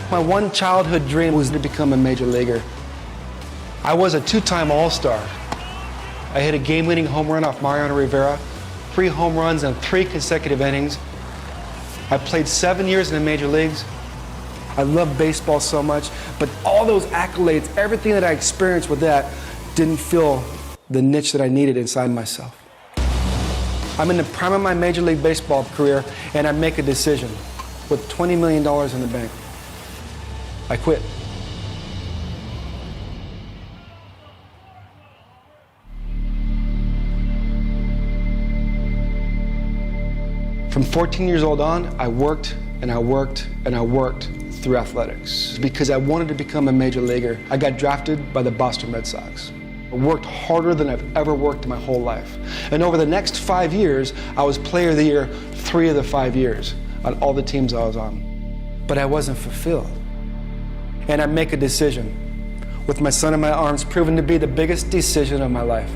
My one childhood dream was to become a major leaguer. I was a two-time All-Star. I hit a game-winning home run off Mariano Rivera, 3 home runs in 3 consecutive innings. I played 7 years in the major leagues. I love baseball so much, but all those accolades, everything that I experienced with that, didn't fill the niche that I needed inside myself. I'm in the prime of my Major League Baseball career, and I make a decision with $20 million in the bank. I quit. From 14 years old on, I worked and I worked and I worked through athletics because I wanted to become a major leaguer. I got drafted by the Boston Red Sox. I worked harder than I've ever worked in my whole life. And over the next 5 years, I was Player of the Year 3 of the 5 years on all the teams I was on. But I wasn't fulfilled. And I make a decision, with my son in my arms, proven to be the biggest decision of my life.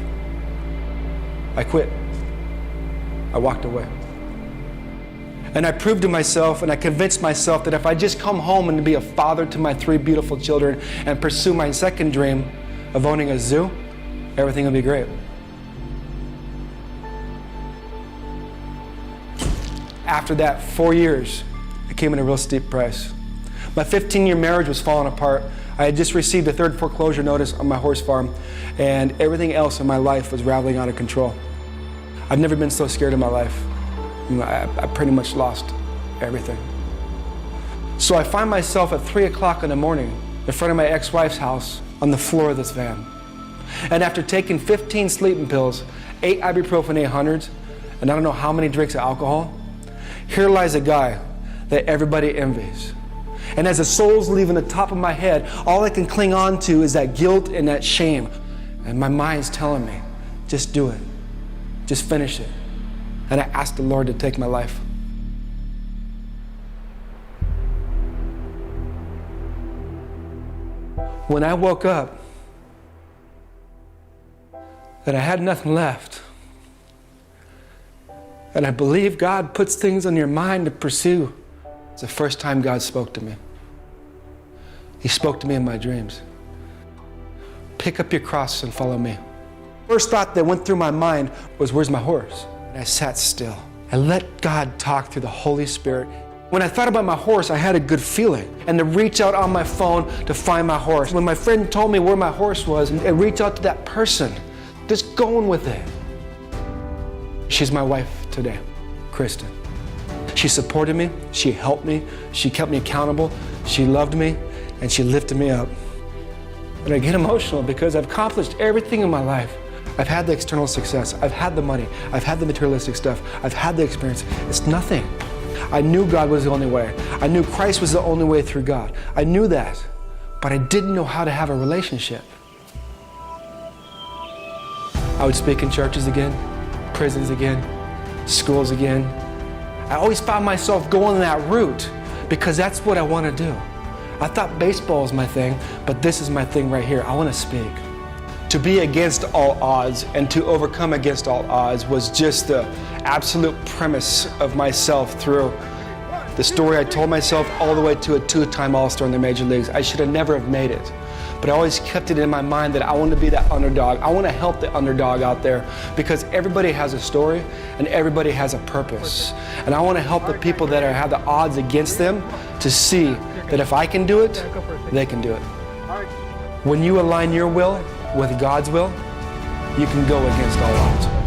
I quit. I walked away. And I proved to myself and I convinced myself that if I just come home and be a father to my 3 beautiful children and pursue my second dream of owning a zoo, everything will be great. After that, 4 years, it came at a real steep price. My 15-year marriage was falling apart. I had just received a 3rd foreclosure notice on my horse farm, and everything else in my life was rattling out of control. I've never been so scared in my life. I pretty much lost everything. So I find myself at 3 o'clock in the morning in front of my ex-wife's house on the floor of this van. And after taking 15 sleeping pills, 8 ibuprofen 800s, and I don't know how many drinks of alcohol, here lies a guy that everybody envies. And as the soul's leaving the top of my head, all I can cling on to is that guilt and that shame. And my mind's telling me, just do it. Just finish it. And I asked the Lord to take my life. When I woke up and I had nothing left, and I believe God puts things on your mind to pursue, it's the first time God spoke to me. He spoke to me in my dreams. Pick up your cross and follow me. First thought that went through my mind was, where's my horse? And I sat still. I let God talk through the Holy Spirit. When I thought about my horse, I had a good feeling. And to reach out on my phone to find my horse. When my friend told me where my horse was, and reach out to that person, just going with it. She's my wife today, Kristen. She supported me, she helped me, she kept me accountable, she loved me, and she lifted me up. And I get emotional because I've accomplished everything in my life. I've had the external success, I've had the money, I've had the materialistic stuff, I've had the experience. It's nothing. I knew God was the only way. I knew Christ was the only way through God. I knew that, but I didn't know how to have a relationship. I would speak in churches again, prisons again, schools again. I always found myself going that route because that's what I want to do. I thought baseball was my thing, but this is my thing right here. I want to speak. To be against all odds and to overcome against all odds was just the absolute premise of myself through the story I told myself all the way to a 2-time All-Star in the major leagues. I should have never have made it. But I always kept it in my mind that I want to be that underdog. I want to help the underdog out there because everybody has a story and everybody has a purpose. And I want to help the people that have the odds against them to see that if I can do it, they can do it. When you align your will with God's will, you can go against all odds.